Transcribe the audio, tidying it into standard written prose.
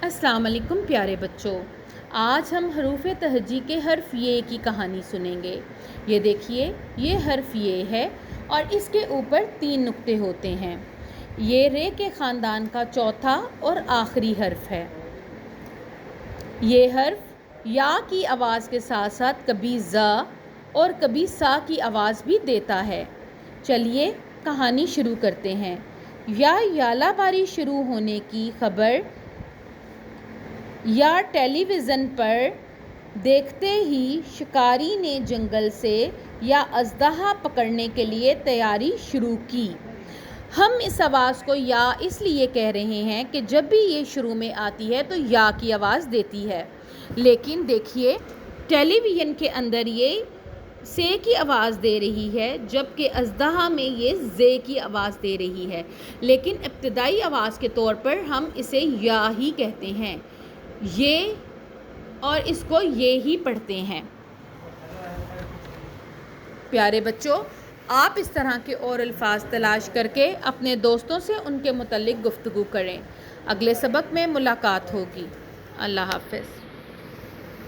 अस्सलाम वालेकुम प्यारे बच्चों, आज हम हरूफ तहजी के हर्फ ये की कहानी सुनेंगे। ये देखिए, ये हर्फ ये है और इसके ऊपर 3 नुक्ते होते हैं। ये रे के ख़ानदान का चौथा और आखिरी हर्फ है। ये हर्फ या की आवाज़ के साथ साथ कभी ज़ा और कभी सा की आवाज़ भी देता है। चलिए कहानी शुरू करते हैं। यालाबारी शुरू होने की खबर या टेलीविज़न पर देखते ही शिकारी ने जंगल से या अज़दहा पकड़ने के लिए तैयारी शुरू की। हम इस आवाज़ को या इसलिए कह रहे हैं कि जब भी ये शुरू में आती है तो या की आवाज़ देती है, लेकिन देखिए टेलीविज़न के अंदर ये से की आवाज़ दे रही है, जबकि अज़दहा में ये जे की आवाज़ दे रही है। लेकिन इब्तिदाई आवाज़ के तौर पर हम इसे या ही कहते हैं, ये और इसको ये ही पढ़ते हैं। प्यारे बच्चों, आप इस तरह के और अल्फाज तलाश करके अपने दोस्तों से उनके मुतल्लिक गुफ्तगू करें। अगले सबक में मुलाकात होगी। अल्लाह हाफ़िज़।